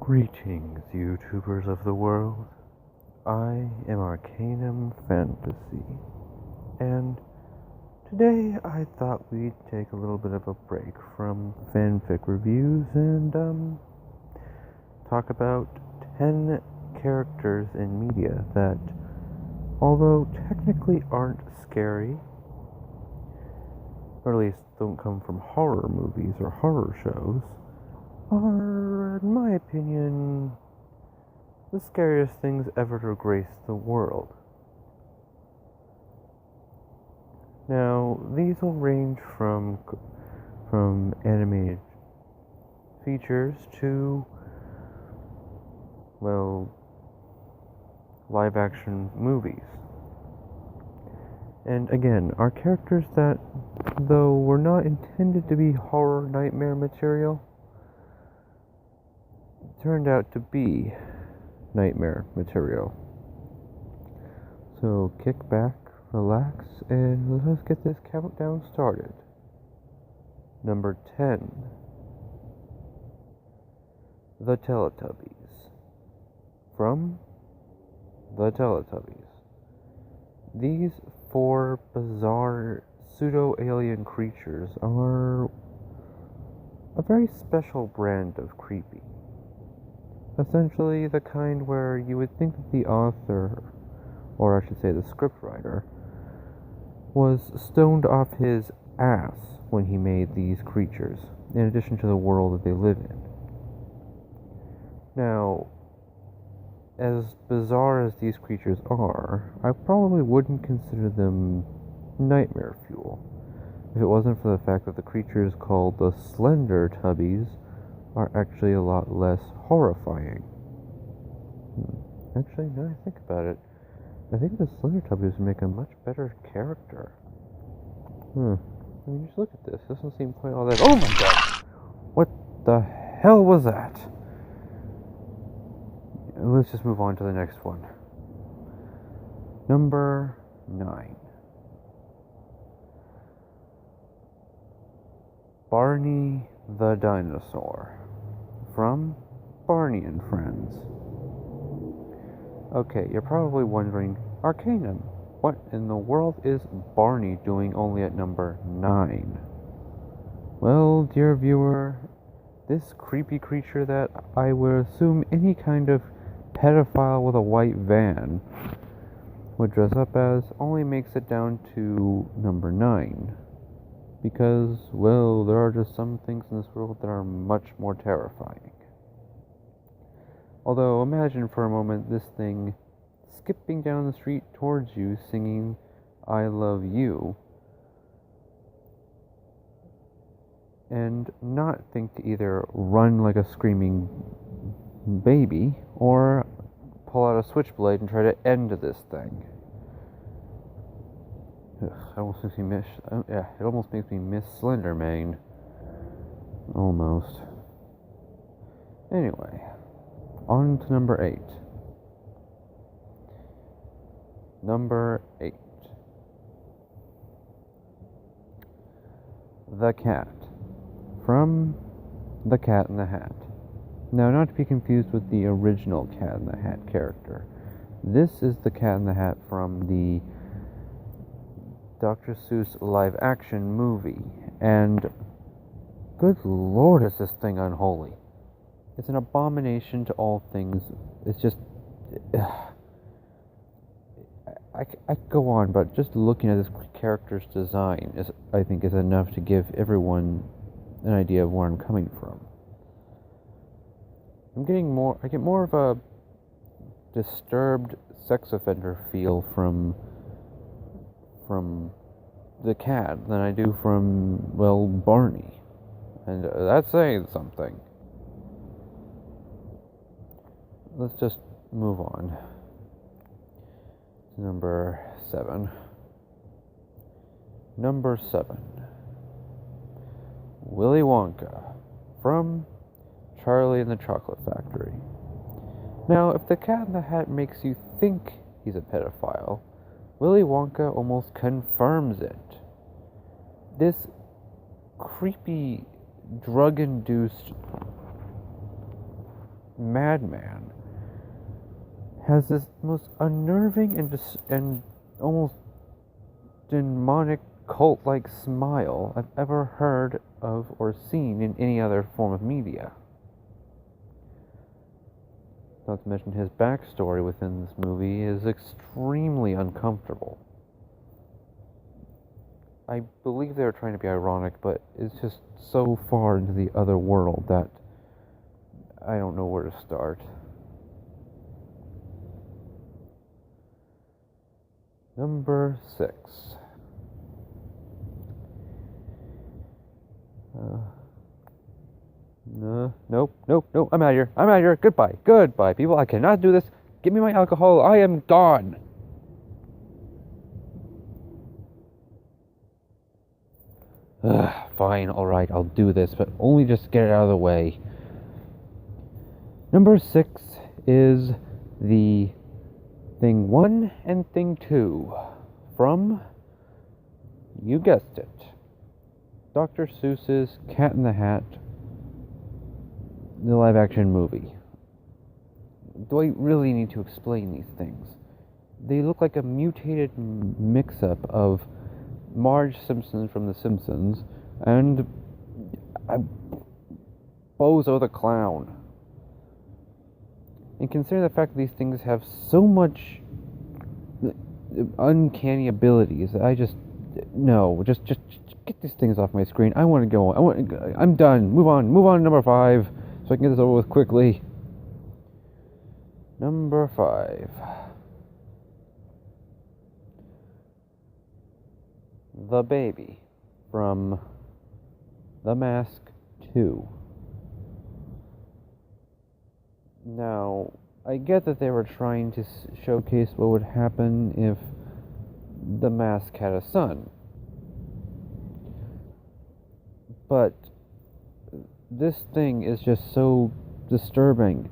Greetings, YouTubers of the world. I am Arcanum Fantasy, and today I thought we'd take a little bit of a break from fanfic reviews and talk about 10 characters in media that, although technically aren't scary, or at least don't come from horror movies or horror shows, are, in my opinion, the scariest things ever to grace the world. Now, these will range from animated features to, well, live-action movies. And again, are characters that, though were not intended to be horror nightmare material, turned out to be nightmare material. So kick back, relax, and let's get this countdown started. Number 10. The Teletubbies. From The Teletubbies. These four bizarre pseudo-alien creatures are a very special brand of creepy. Essentially the kind where you would think that the author, or I should say the scriptwriter, was stoned off his ass when he made these creatures, in addition to the world that they live in. Now, as bizarre as these creatures are, I probably wouldn't consider them nightmare fuel, if it wasn't for the fact that the creatures called the Slender Tubbies are actually a lot less horrifying. Actually, now I think about it, I think the Slender Tubbies would make a much better character. I mean, just look at this. This doesn't seem quite all that. Oh my god! What the hell was that? Let's just move on to the next one. Number 9. Barney the Dinosaur. From Barney and Friends. Okay, you're probably wondering, Arcanum, what in the world is Barney doing only at number 9? Well, dear viewer, this creepy creature that I would assume any kind of pedophile with a white van would dress up as only makes it down to number 9. Because, well, there are just some things in this world that are much more terrifying. Although, imagine for a moment this thing skipping down the street towards you singing, "I love you," and not think to either run like a screaming baby or pull out a switchblade and try to end this thing. It almost makes me miss Slender Man. Almost. Anyway, on to number 8. Number 8. The Cat. From The Cat in the Hat. Now, not to be confused with the original Cat in the Hat character. This is the Cat in the Hat from the Dr. Seuss live-action movie, and good lord is this thing unholy. It's an abomination to all things. It's just... I could go on, but just looking at this character's design I think is enough to give everyone an idea of where I'm coming from. I get more of a disturbed sex offender feel from the cat than I do from, well, Barney. And that's saying something. Let's just move on to number 7. Number 7. Willy Wonka. From Charlie and the Chocolate Factory. Now, if the Cat in the Hat makes you think he's a pedophile, Willy Wonka almost confirms it. This creepy, drug-induced madman has this most unnerving and almost demonic cult-like smile I've ever heard of or seen in any other form of media. Not to mention his backstory within this movie is extremely uncomfortable. I believe they were trying to be ironic, but it's just so far into the other world that I don't know where to start. Number 6. Nope. I'm out of here. Goodbye, people. I cannot do this. Give me my alcohol. I am gone. Fine, alright, I'll do this, but only just get it out of the way. Number 6 is the Thing 1 and Thing 2 from, you guessed it, Dr. Seuss's Cat in the Hat, the live-action movie. Do I really need to explain these things? They look like a mutated mix-up of Marge Simpson from The Simpsons and Bozo the Clown. And considering the fact that these things have so much uncanny abilities, I just get these things off my screen. I want to go on. I'm done. Move on to number 5 so I can get this over with quickly. Number 5. The Baby from The Mask 2. Now, I get that they were trying to showcase what would happen if the Mask had a son. But this thing is just so disturbing.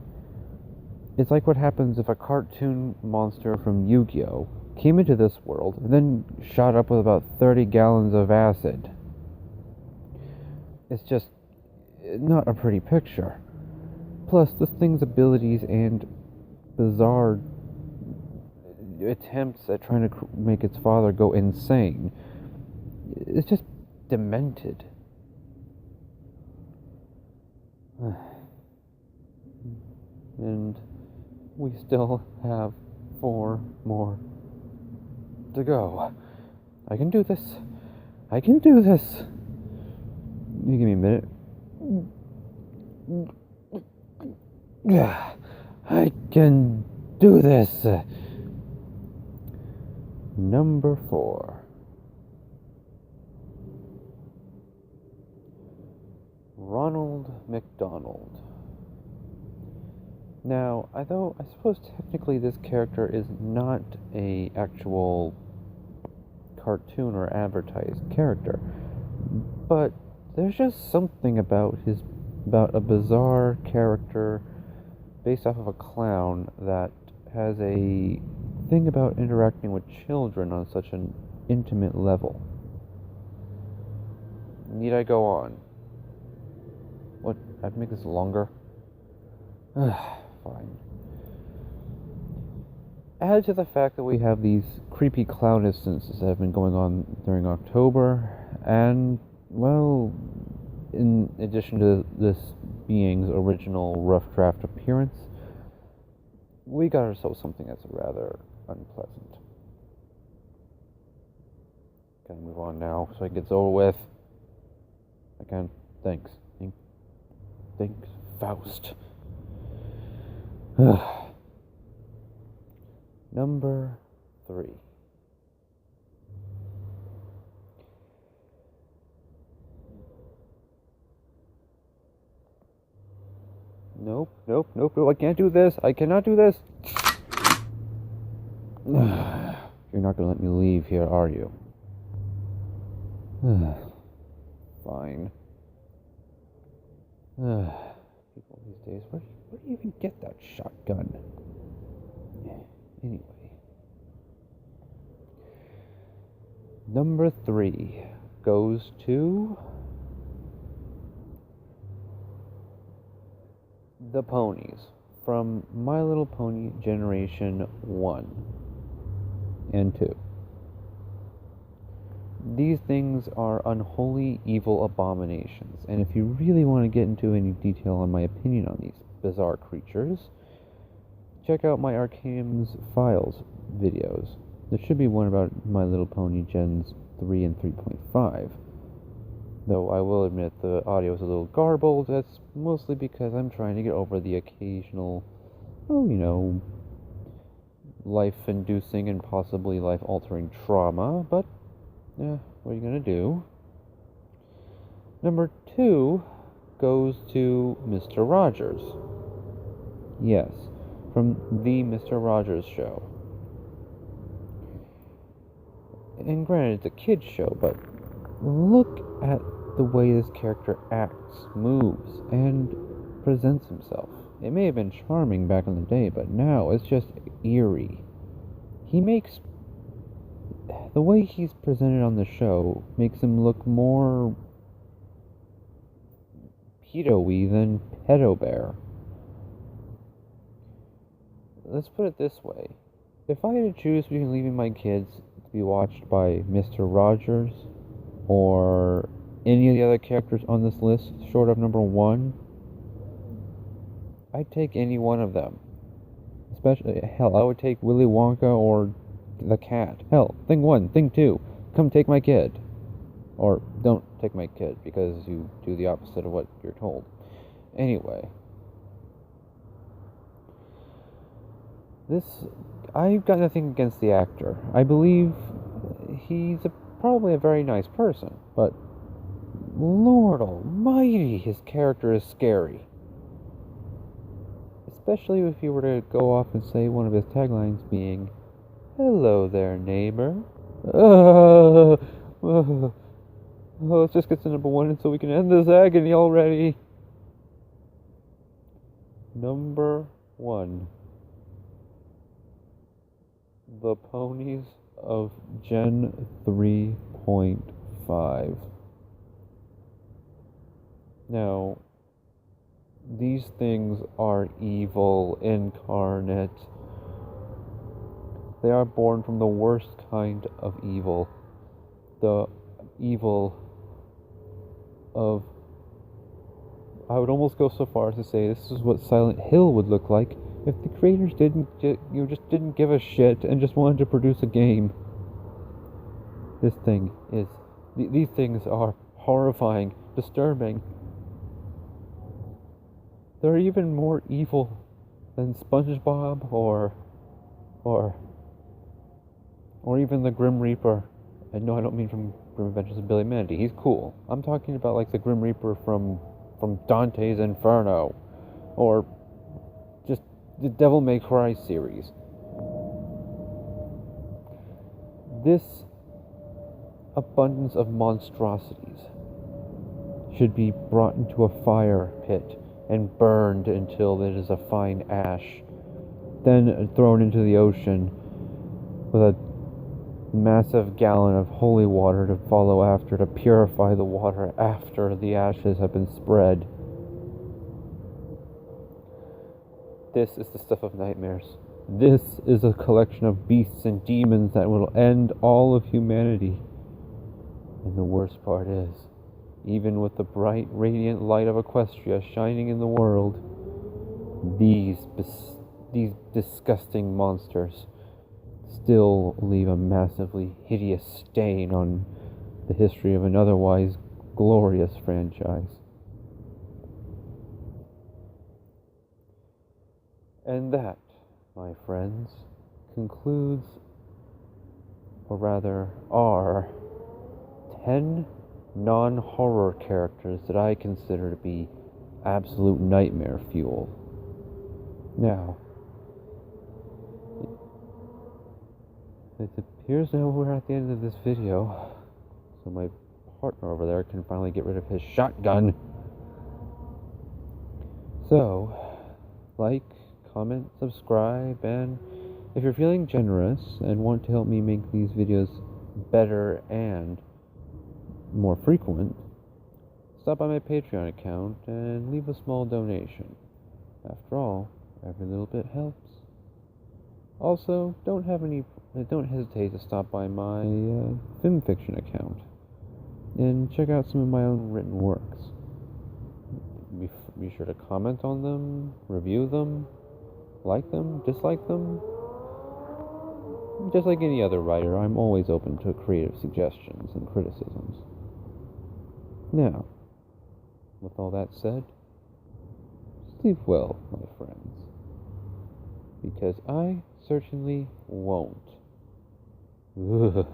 It's like what happens if a cartoon monster from Yu-Gi-Oh! Came into this world and then shot up with about 30 gallons of acid. It's just not a pretty picture. Plus, this thing's abilities and bizarre attempts at trying to make its father go insane. It's just demented. And we still have 4 more to go. I can do this. You give me a minute. I can do this. Number 4. Ronald McDonald. Now, although I suppose technically this character is not a actual cartoon or advertised character, but there's just something about a bizarre character based off of a clown that has a thing about interacting with children on such an intimate level. Need I go on? What? I have to make this longer? Fine. Add to the fact that we have these creepy clown instances that have been going on during October, and, well, in addition to this being's original rough draft appearance, we got ourselves something that's rather unpleasant. Gotta move on now so I can get this over with. I can. Thanks. Thanks, Faust. Number 3. Nope. I can't do this. I cannot do this. You're not gonna let me leave here, are you? Fine. People these days, where do you even get that shotgun? Anyway. Number 3 goes to The Ponies from My Little Pony Generation 1 and 2. These things are unholy, evil abominations, and if you really want to get into any detail on my opinion on these bizarre creatures, check out my Arcanum's Files videos. There should be one about My Little Pony Gens 3 and 3.5. Though I will admit the audio is a little garbled, that's mostly because I'm trying to get over the occasional, life-inducing and possibly life-altering trauma, but what are you gonna do? Number 2 goes to Mr. Rogers. Yes, from the Mr. Rogers show. And granted, it's a kid's show, but look at the way this character acts, moves, and presents himself. It may have been charming back in the day, but now it's just eerie. The way he's presented on the show makes him look more pedo-y than pedo-bear. Let's put it this way. If I had to choose between leaving my kids to be watched by Mr. Rogers or any of the other characters on this list, short of number 1, I'd take any one of them. Especially, hell, I would take Willy Wonka or the cat. Hell, thing 1, thing 2, come take my kid. Or don't take my kid, because you do the opposite of what you're told. Anyway. I've got nothing against the actor. I believe he's probably a very nice person, but Lord almighty, his character is scary. Especially if you were to go off and say one of his taglines being, "Hello there, neighbor." Let's just get to number 1 so we can end this agony already. Number 1. The Ponies of Gen 3.5. Now, these things are evil incarnate. They are born from the worst kind of evil. The evil of... I would almost go so far as to say this is what Silent Hill would look like if the creators just didn't give a shit and just wanted to produce a game. These things are horrifying, disturbing. They're even more evil than SpongeBob or even the Grim Reaper. And no, I don't mean from Grim Adventures of Billy Mandy. He's cool. I'm talking about like the Grim Reaper from Dante's Inferno, or just the Devil May Cry series. This abundance of monstrosities should be brought into a fire pit and burned until it is a fine ash, then thrown into the ocean with a massive gallon of holy water to follow after to purify the water after the ashes have been spread. This is the stuff of nightmares. This is a collection of beasts and demons that will end all of humanity. And the worst part is, even with the bright, radiant light of Equestria shining in the world, these disgusting monsters still leave a massively hideous stain on the history of an otherwise glorious franchise. And that, my friends, concludes, or rather are, 10 non-horror characters that I consider to be absolute nightmare fuel. Now, it appears now we're at the end of this video, so my partner over there can finally get rid of his shotgun. So, like, comment, subscribe, and if you're feeling generous and want to help me make these videos better and more frequent, stop by my Patreon account and leave a small donation. After all, every little bit helps. Also, don't hesitate to stop by my film fiction account and check out some of my own written works. Be sure to comment on them, review them, like them, dislike them. Just like any other writer, I'm always open to creative suggestions and criticisms. Now, with all that said, sleep well, my friends, because I certainly won't. Ugh.